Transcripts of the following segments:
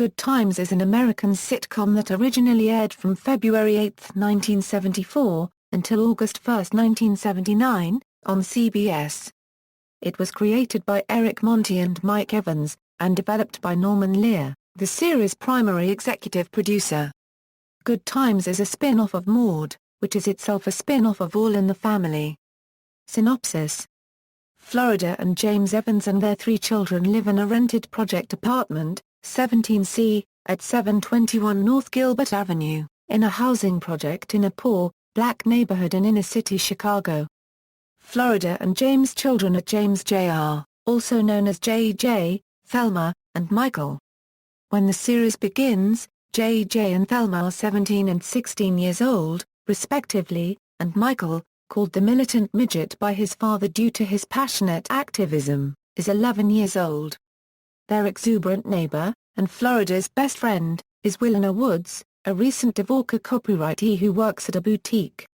Good Times is an American sitcom that originally aired from February 8, 1974, until August 1, 1979, on CBS. It was created by Eric Monte and Mike Evans, and developed by Norman Lear, the series' primary executive producer. Good Times is a spin-off of Maude, which is itself a spin-off of All in the Family. Synopsis: Florida and James Evans and their 3 children live in a rented project apartment, 17C, at 721 North Gilbert Avenue, in a housing project in a poor, black neighborhood in inner-city Chicago. Florida and James' children are James Jr., also known as JJ, Thelma, and Michael. When the series begins, JJ and Thelma are 17 and 16 years old, respectively, and Michael, called the militant midget by his father due to his passionate activism, is 11 years old. Their exuberant neighbor, and Florida's best friend, is Willena Woods, a recent Dvorka copyrightee who works at a boutique.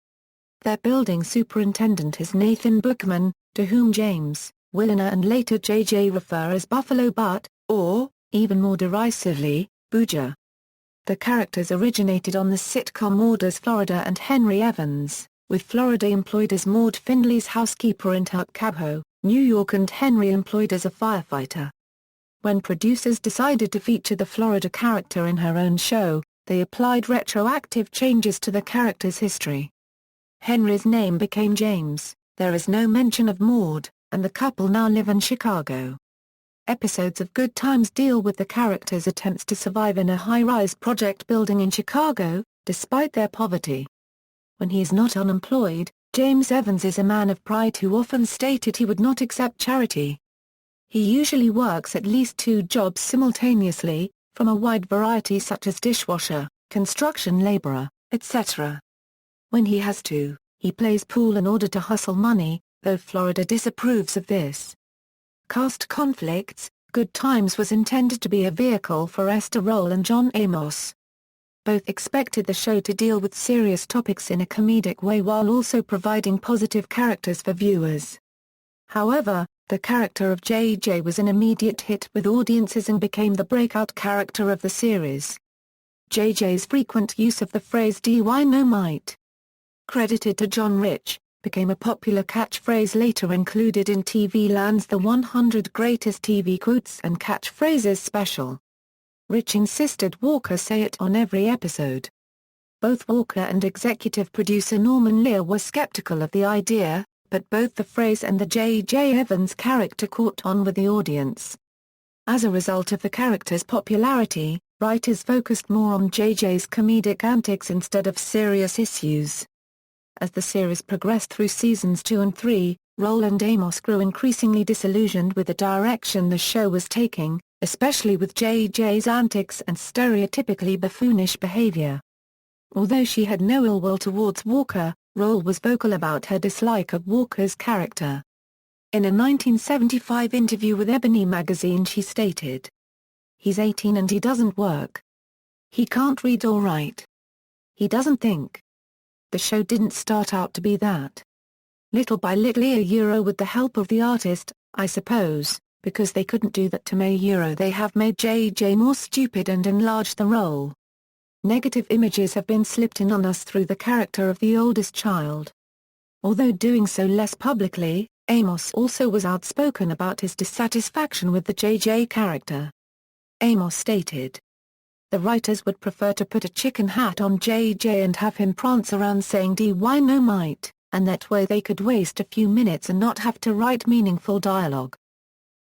Their building superintendent is Nathan Bookman, to whom James, Willena and later JJ refer as Buffalo Butt, or, even more derisively, Booger. The characters originated on the sitcom Maude as Florida and Henry Evans, with Florida employed as Maude Findlay's housekeeper in Tuckahoe, New York, and Henry employed as a firefighter. When producers decided to feature the Florida character in her own show, they applied retroactive changes to the character's history. Henry's name became James, there is no mention of Maude, and the couple now live in Chicago. Episodes of Good Times deal with the characters' attempts to survive in a high-rise project building in Chicago, despite their poverty. When he is not unemployed, James Evans is a man of pride who often stated he would not accept charity. He usually works at least 2 jobs simultaneously, from a wide variety such as dishwasher, construction laborer, etc. When he has to, he plays pool in order to hustle money, though Florida disapproves of this. Cast conflicts: Good Times was intended to be a vehicle for Esther Roll and John Amos. Both expected the show to deal with serious topics in a comedic way while also providing positive characters for viewers. However, the character of JJ was an immediate hit with audiences and became the breakout character of the series. JJ's frequent use of the phrase "Dynamite," credited to John Rich, became a popular catchphrase later included in TV Land's The 100 Greatest TV Quotes and Catchphrases special. Rich insisted Walker say it on every episode. Both Walker and executive producer Norman Lear were skeptical of the idea, but both the phrase and the J.J. Evans character caught on with the audience. As a result of the character's popularity, writers focused more on J.J.'s comedic antics instead of serious issues. As the series progressed through seasons 2 and 3, Roll and Amos grew increasingly disillusioned with the direction the show was taking, especially with J.J.'s antics and stereotypically buffoonish behavior. Although she had no ill will towards Walker, Roll was vocal about her dislike of Walker's character. In a 1975 interview with Ebony magazine she stated, "He's 18 and he doesn't work. He can't read or write. He doesn't think. The show didn't start out to be that. Little by little with the help of the artist, I suppose, because they couldn't do that to me they have made JJ more stupid and enlarged the role. Negative images have been slipped in on us through the character of the oldest child." Although doing so less publicly, Amos also was outspoken about his dissatisfaction with the JJ character. Amos stated, "The writers would prefer to put a chicken hat on JJ and have him prance around saying Dynamite, and that way they could waste a few minutes and not have to write meaningful dialogue."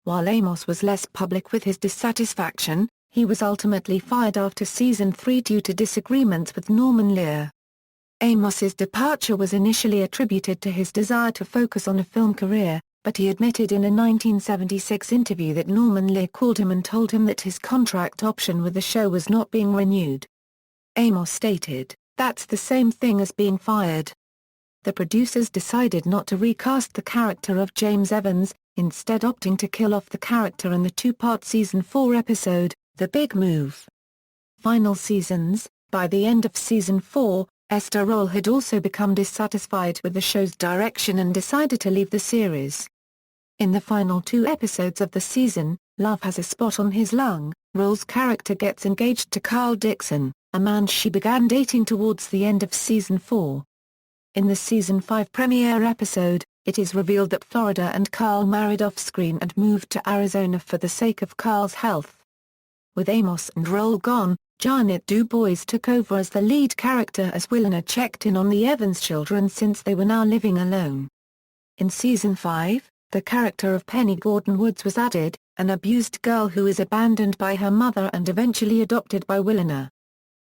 While Amos was less public with his dissatisfaction, he was ultimately fired after season 3 due to disagreements with Norman Lear. Amos's departure was initially attributed to his desire to focus on a film career, but he admitted in a 1976 interview that Norman Lear called him and told him that his contract option with the show was not being renewed. Amos stated, "That's the same thing as being fired." The producers decided not to recast the character of James Evans, instead opting to kill off the character in the 2-part season 4 episode, The Big Move. Final seasons: By the end of season 4, Esther Roll had also become dissatisfied with the show's direction and decided to leave the series. In the final 2 episodes of the season, Love has a spot on his lung. Roll's character gets engaged to Karl Dixon, a man she began dating towards the end of Season 4. In the Season 5 premiere episode, it is revealed that Florida and Karl married off-screen and moved to Arizona for the sake of Karl's health. With Amos and Roll gone, Janet Du Bois took over as the lead character as Willena checked in on the Evans children since they were now living alone. In Season 5, the character of Penny Gordon Woods was added, an abused girl who is abandoned by her mother and eventually adopted by Willena.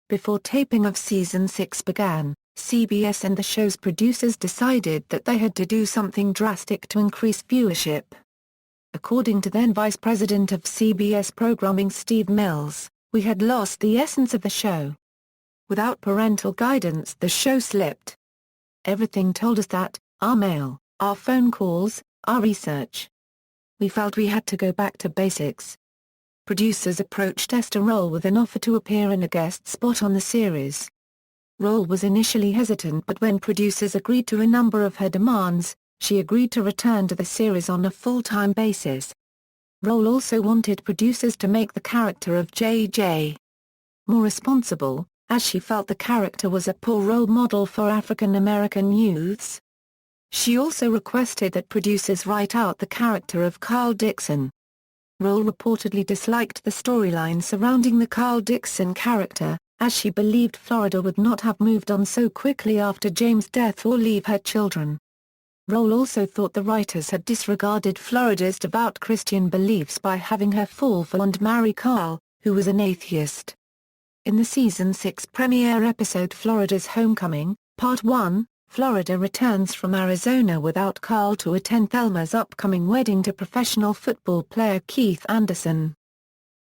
Before taping of Season 6 began, CBS and the show's producers decided that they had to do something drastic to increase viewership. According to then Vice President of CBS Programming Steve Mills, "We had lost the essence of the show. Without parental guidance the show slipped. Everything told us that, our mail, our phone calls, our research. We felt we had to go back to basics." Producers approached Esther Roll with an offer to appear in a guest spot on the series. Roll was initially hesitant, but when producers agreed to a number of her demands, she agreed to return to the series on a full-time basis. Roll also wanted producers to make the character of J.J. more responsible, as she felt the character was a poor role model for African American youths. She also requested that producers write out the character of Karl Dixon. Roll reportedly disliked the storyline surrounding the Karl Dixon character, as she believed Florida would not have moved on so quickly after James' death or leave her children. Roll also thought the writers had disregarded Florida's devout Christian beliefs by having her fall for and marry Karl, who was an atheist. In the Season 6 premiere episode Florida's Homecoming, Part 1, Florida returns from Arizona without Karl to attend Thelma's upcoming wedding to professional football player Keith Anderson.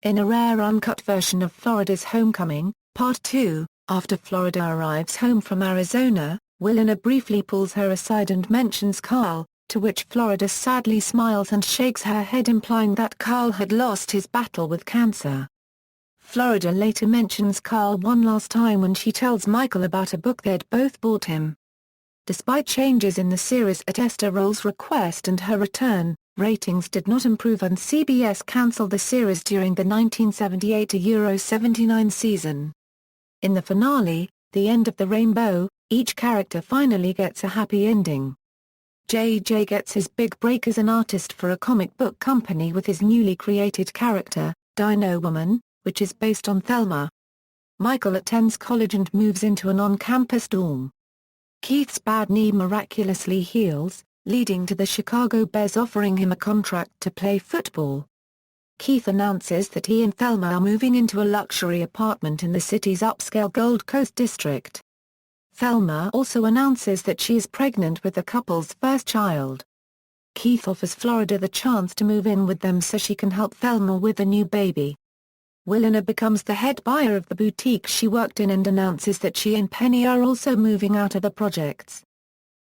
In a rare uncut version of Florida's Homecoming, Part 2, after Florida arrives home from Arizona, Willena briefly pulls her aside and mentions Karl, to which Florida sadly smiles and shakes her head implying that Karl had lost his battle with cancer. Florida later mentions Karl one last time when she tells Michael about a book they'd both bought him. Despite changes in the series at Esther Roll's request and her return, ratings did not improve and CBS cancelled the series during the 1978-79 season. In the finale, The End of the Rainbow, each character finally gets a happy ending. J.J. gets his big break as an artist for a comic book company with his newly created character, Dino Woman, which is based on Thelma. Michael attends college and moves into an on-campus dorm. Keith's bad knee miraculously heals, leading to the Chicago Bears offering him a contract to play football. Keith announces that he and Thelma are moving into a luxury apartment in the city's upscale Gold Coast district. Thelma also announces that she is pregnant with the couple's first child. Keith offers Florida the chance to move in with them so she can help Thelma with the new baby. Willena becomes the head buyer of the boutique she worked in and announces that she and Penny are also moving out of the projects.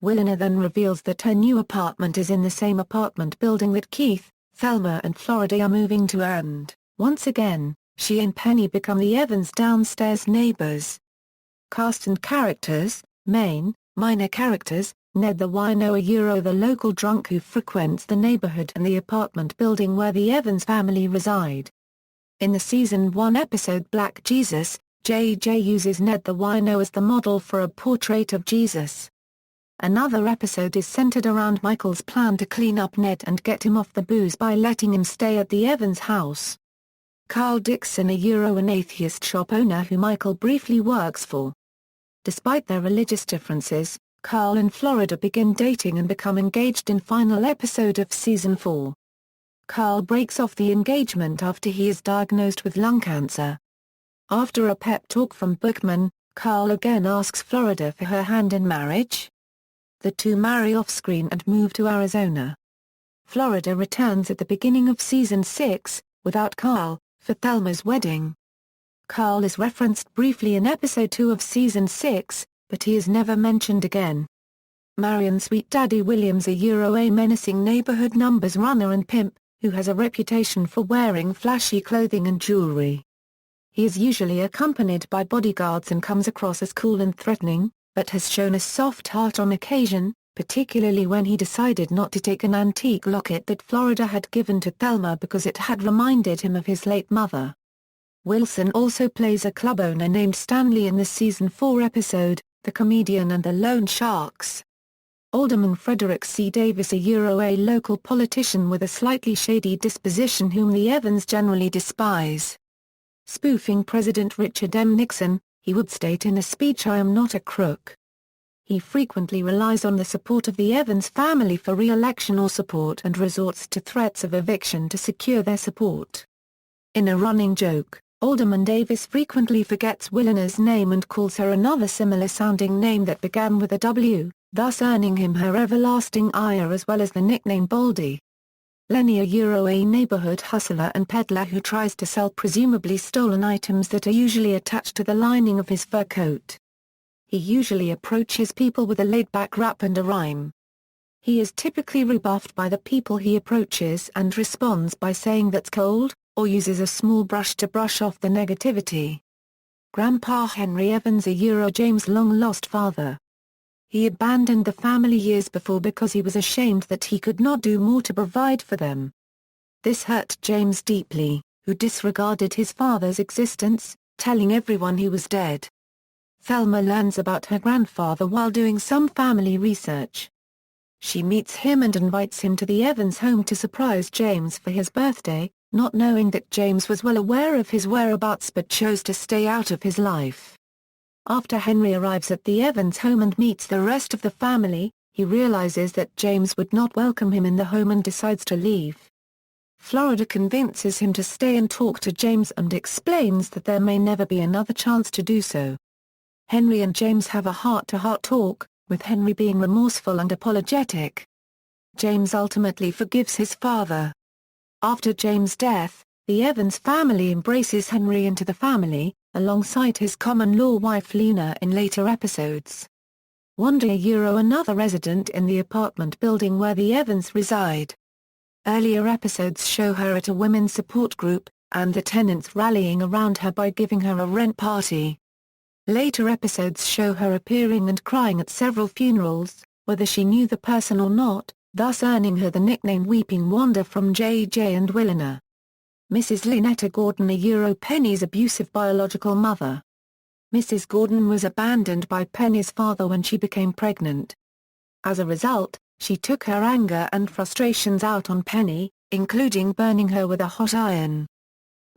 Willena then reveals that her new apartment is in the same apartment building that Keith, Thelma and Florida are moving to, and, once again, she and Penny become the Evans' downstairs neighbors. Cast and characters: minor characters, Ned the Wino, the local drunk who frequents the neighborhood and the apartment building where the Evans family reside. In the Season 1 episode Black Jesus, J.J. uses Ned the Wino as the model for a portrait of Jesus. Another episode is centered around Michael's plan to clean up Ned and get him off the booze by letting him stay at the Evans house. Karl Dixon, an atheist shop owner who Michael briefly works for. Despite their religious differences, Karl and Florida begin dating and become engaged in final episode of Season 4. Karl breaks off the engagement after he is diagnosed with lung cancer. After a pep talk from Bookman, Karl again asks Florida for her hand in marriage. The two marry off-screen and move to Arizona. Florida returns at the beginning of Season 6, without Karl, for Thelma's wedding. Karl is referenced briefly in Episode 2 of Season 6, but he is never mentioned again. Marion Sweet Daddy Williams, a menacing neighborhood numbers runner and pimp, who has a reputation for wearing flashy clothing and jewelry. He is usually accompanied by bodyguards and comes across as cool and threatening, but has shown a soft heart on occasion. particularly when he decided not to take an antique locket that Florida had given to Thelma because it had reminded him of his late mother. Wilson also plays a club owner named Stanley in the season 4 episode, The Comedian and the Loan Sharks. Alderman Frederick C. Davis, a local politician with a slightly shady disposition whom the Evans generally despise. Spoofing President Richard M. Nixon, he would state in a speech, "I am not a crook." He frequently relies on the support of the Evans family for re-election or support and resorts to threats of eviction to secure their support. In a running joke, Alderman Davis frequently forgets Willina's name and calls her another similar-sounding name that began with a W, thus earning him her everlasting ire as well as the nickname Baldy. Lenny, a neighborhood hustler and peddler who tries to sell presumably stolen items that are usually attached to the lining of his fur coat. He usually approaches people with a laid-back rap and a rhyme. He is typically rebuffed by the people he approaches and responds by saying "that's cold," or uses a small brush to brush off the negativity. Grandpa Henry Evans, James' long-lost father. He abandoned the family years before because he was ashamed that he could not do more to provide for them. This hurt James deeply, who disregarded his father's existence, telling everyone he was dead. Thelma learns about her grandfather while doing some family research. She meets him and invites him to the Evans home to surprise James for his birthday, not knowing that James was well aware of his whereabouts but chose to stay out of his life. After Henry arrives at the Evans home and meets the rest of the family, he realizes that James would not welcome him in the home and decides to leave. Florida convinces him to stay and talk to James and explains that there may never be another chance to do so. Henry and James have a heart-to-heart talk, with Henry being remorseful and apologetic. James ultimately forgives his father. After James' death, the Evans family embraces Henry into the family, alongside his common-law wife Lena in later episodes. Wanda, another resident in the apartment building where the Evans reside. Earlier episodes show her at a women's support group, and the tenants rallying around her by giving her a rent party. Later episodes show her appearing and crying at several funerals, whether she knew the person or not, thus earning her the nickname Weeping Wanda from J.J. and Willina. Mrs. Lynetta Gordon, Penny's abusive biological mother. Mrs. Gordon was abandoned by Penny's father when she became pregnant. As a result, she took her anger and frustrations out on Penny, including burning her with a hot iron.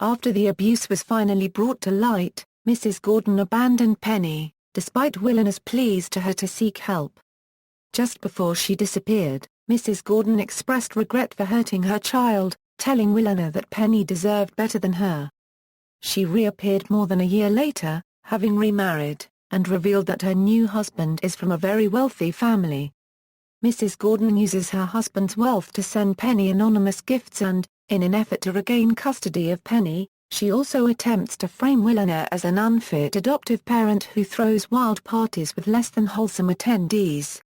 After the abuse was finally brought to light, Mrs. Gordon abandoned Penny, despite Willina's pleas to her to seek help. Just before she disappeared, Mrs. Gordon expressed regret for hurting her child, telling Willina that Penny deserved better than her. She reappeared more than a year later, having remarried, and revealed that her new husband is from a very wealthy family. Mrs. Gordon uses her husband's wealth to send Penny anonymous gifts and, in an effort to regain custody of Penny, she also attempts to frame Willina as an unfit adoptive parent who throws wild parties with less than wholesome attendees.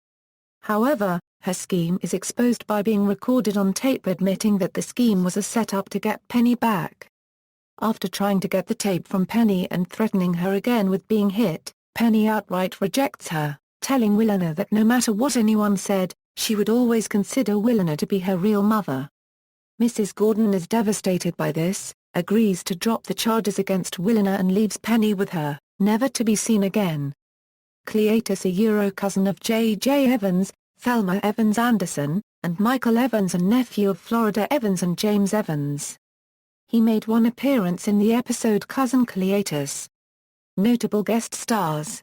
However, her scheme is exposed by being recorded on tape admitting that the scheme was a setup to get Penny back. After trying to get the tape from Penny and threatening her again with being hit, Penny outright rejects her, telling Willina that no matter what anyone said, she would always consider Willina to be her real mother. Mrs. Gordon is devastated by this, agrees to drop the charges against Willina and leaves Penny with her, never to be seen again. Cleatus, a cousin of J.J. Evans, Thelma Evans Anderson, and Michael Evans, and nephew of Florida Evans and James Evans. He made one appearance in the episode Cousin Cleatus. Notable guest stars: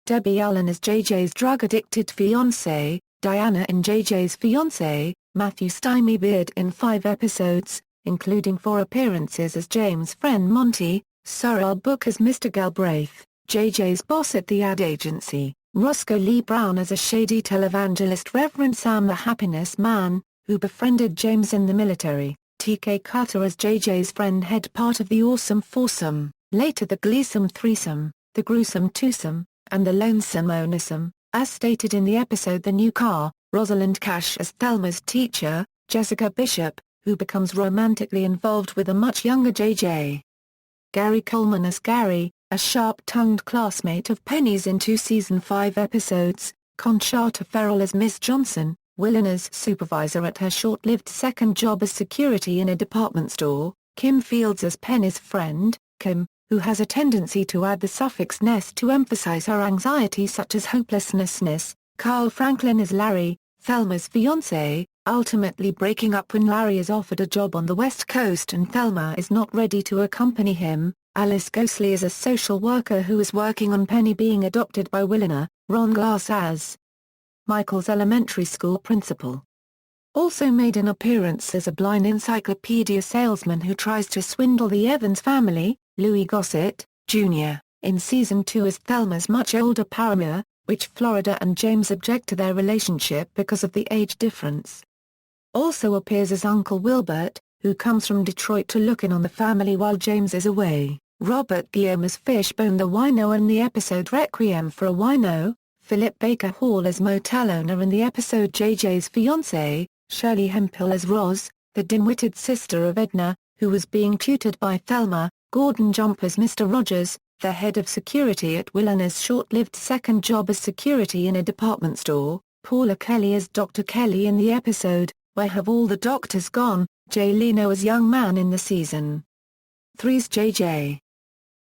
Debbie Allen as J.J.'s drug-addicted fiancée, Diana in J.J.'s Fiancée, Matthew Stymie-Beard in 5 episodes, including 4 appearances as James' friend Monte, Sorrel Book as Mr. Galbraith, J.J.'s boss at the ad agency, Roscoe Lee Brown as a shady televangelist Reverend Sam the Happiness Man, who befriended James in the military, T.K. Carter as J.J.'s friend head part of the Awesome Foursome, later the Gleesome Threesome, the Gruesome Twosome, and the Lonesome Onesome, as stated in the episode The New Car, Rosalind Cash as Thelma's teacher, Jessica Bishop, who becomes romantically involved with a much younger J.J. Gary Coleman as Gary, a sharp-tongued classmate of Penny's in 2 season 5 episodes, Conchata Ferrell as Miss Johnson, Willina's supervisor at her short-lived second job as security in a department store, Kim Fields as Penny's friend, Kim, who has a tendency to add the suffix "ness" to emphasize her anxiety such as hopelessness, Carl Franklin as Larry, Thelma's fiancé, ultimately breaking up when Larry is offered a job on the West Coast and Thelma is not ready to accompany him, Alice Gosley is a social worker who is working on Penny being adopted by Willina, Ron Glass as Michael's elementary school principal. Also made an appearance as a blind encyclopedia salesman who tries to swindle the Evans family, Louis Gossett, Jr., in Season 2 as Thelma's much older paramour, which Florida and James object to their relationship because of the age difference. Also appears as Uncle Wilbert, who comes from Detroit to look in on the family while James is away, Robert Guillaume as Fishbone the wino in the episode Requiem for a Wino, Philip Baker Hall as motel owner in the episode JJ's Fiancé, Shirley Hemphill as Roz, the dim-witted sister of Edna, who was being tutored by Thelma, Gordon Jump as Mr. Rogers, the head of security at Willina's short-lived second job as security in a department store, Paula Kelly as Dr. Kelly in the episode, Where Have All the Doctors Gone, Jay Leno as young man in the season 3's JJ.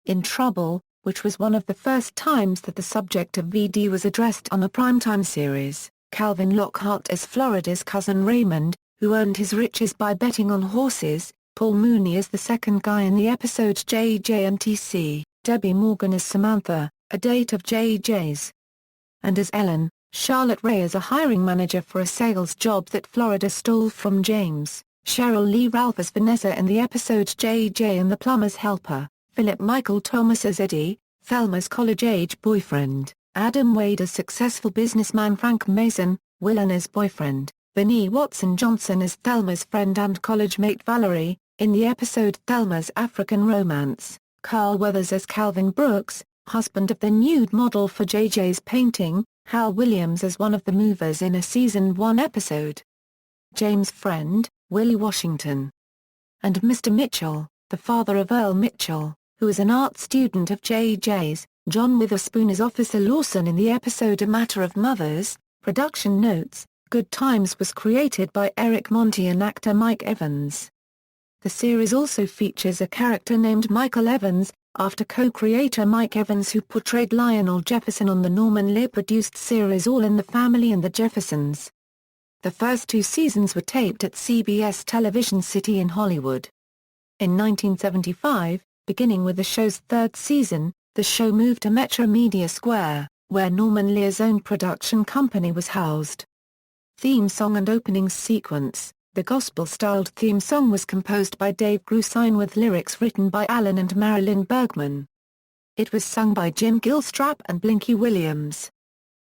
In Trouble, which was one of the first times that the subject of VD was addressed on a primetime series, Calvin Lockhart as Florida's cousin Raymond, who earned his riches by betting on horses, Paul Mooney as the second guy in the episode JJMTC, Debbie Morgan as Samantha, a date of JJ's. And as Ellen, Charlotte Ray as a hiring manager for a sales job that Florida stole from James, Cheryl Lee Ralph as Vanessa in the episode JJ and the Plumber's Helper, Philip Michael Thomas as Eddie, Thelma's college-age boyfriend, Adam Wade as successful businessman Frank Mason, Willina's boyfriend, Benny Watson Johnson as Thelma's friend and college mate Valerie, in the episode Thelma's African Romance, Carl Weathers as Calvin Brooks, husband of the nude model for JJ's painting, Hal Williams as one of the movers in a Season 1 episode. James' friend, Willie Washington. And Mr. Mitchell, the father of Earl Mitchell, who is an art student of JJ's, John Witherspoon as Officer Lawson in the episode A Matter of Mothers. Production notes, Good Times was created by Eric Monte and actor Mike Evans. The series also features a character named Michael Evans, after co-creator Mike Evans who portrayed Lionel Jefferson on the Norman Lear produced series All in the Family and the Jeffersons. The first 2 seasons were taped at CBS Television City in Hollywood. In 1975, beginning with the show's 3rd season, the show moved to Metro Media Square, where Norman Lear's own production company was housed. Theme song and opening sequence. The gospel-styled theme song was composed by Dave Grusin with lyrics written by Alan and Marilyn Bergman. It was sung by Jim Gilstrap and Blinky Williams.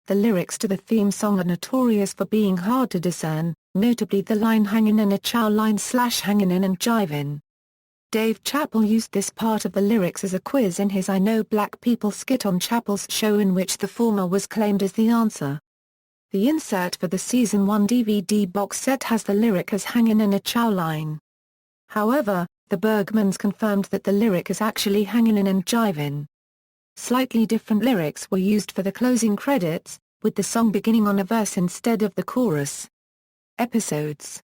The lyrics to the theme song are notorious for being hard to discern, notably the line "hangin' in a chow line" / "hangin' in and jivin'." Dave Chappell used this part of the lyrics as a quiz in his I Know Black People skit on Chappell's show in which the former was claimed as the answer. The insert for the Season 1 DVD box set has the lyric as "hangin' in a chow line." However, the Bergmans confirmed that the lyric is actually "hangin' in and jivin'." Slightly different lyrics were used for the closing credits, with the song beginning on a verse instead of the chorus. Episodes.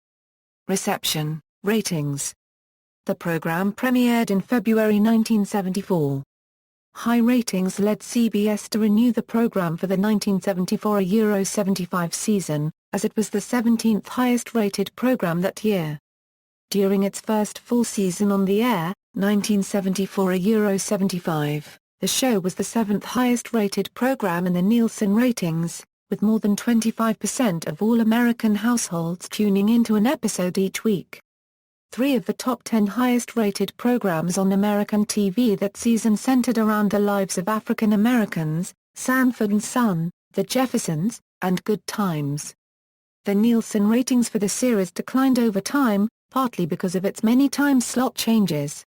Reception, ratings. The program premiered in February 1974. High ratings led CBS to renew the program for the 1974-75 season, as it was the 17th highest-rated program that year. During its first full season on the air, 1974-75, the show was the 7th highest-rated program in the Nielsen ratings, with more than 25% of all American households tuning into an episode each week. 3 of the top 10 highest-rated programs on American TV that season centered around the lives of African Americans, Sanford and Son, The Jeffersons, and Good Times. The Nielsen ratings for the series declined over time, partly because of its many time slot changes.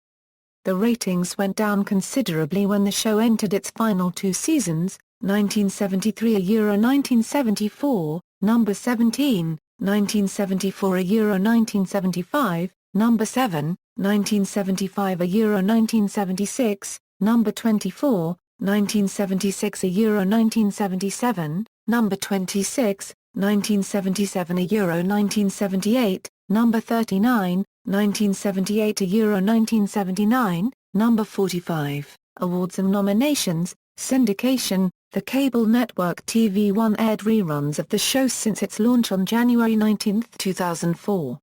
The ratings went down considerably when the show entered its final 2 seasons, 1973-1974, number 17, 1974-1975, number 7, 1975-1976, number 24, 1976-1977, number 26, 1977 Euro 1978, number 39, 1978 Euro 1979, number 45. Awards and nominations. Syndication. The cable network TV1 aired reruns of the show since its launch on January 19, 2004.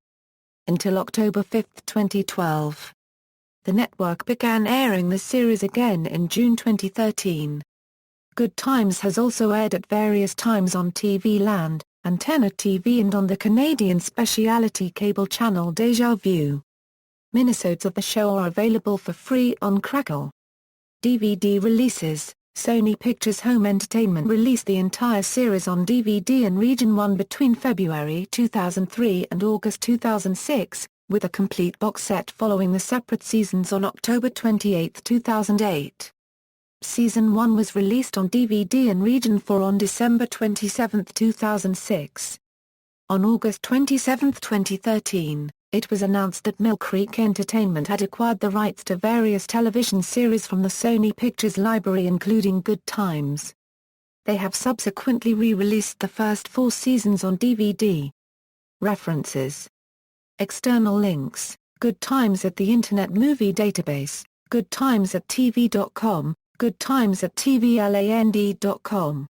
Until October 5, 2012. The network began airing the series again in June 2013. Good Times has also aired at various times on TV Land, Antenna TV and on the Canadian specialty cable channel Deja Vu. Minisodes of the show are available for free on Crackle. DVD releases. Sony Pictures Home Entertainment released the entire series on DVD in Region 1 between February 2003 and August 2006, with a complete box set following the separate seasons on October 28, 2008. Season 1 was released on DVD in Region 4 on December 27, 2006. On August 27, 2013, it was announced that Mill Creek Entertainment had acquired the rights to various television series from the Sony Pictures library including Good Times. They have subsequently re-released the first 4 seasons on DVD. References. External links: Good Times at the Internet Movie Database, Good Times at TV.com, Good Times at TVLAND.com.